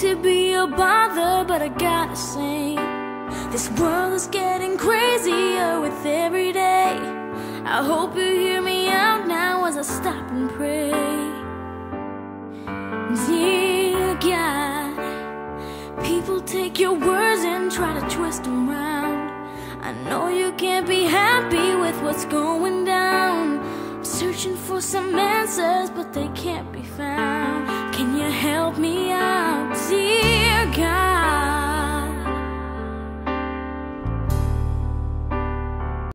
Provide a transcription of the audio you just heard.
to be a bother, but I gotta say, this world is getting crazier with every day. I hope you hear me out now as I stop and pray. Dear God, people take your words and try to twist them round. I know you can't be happy with what's going down. I'm searching for some answers, but they can't be found. Can you help me out, dear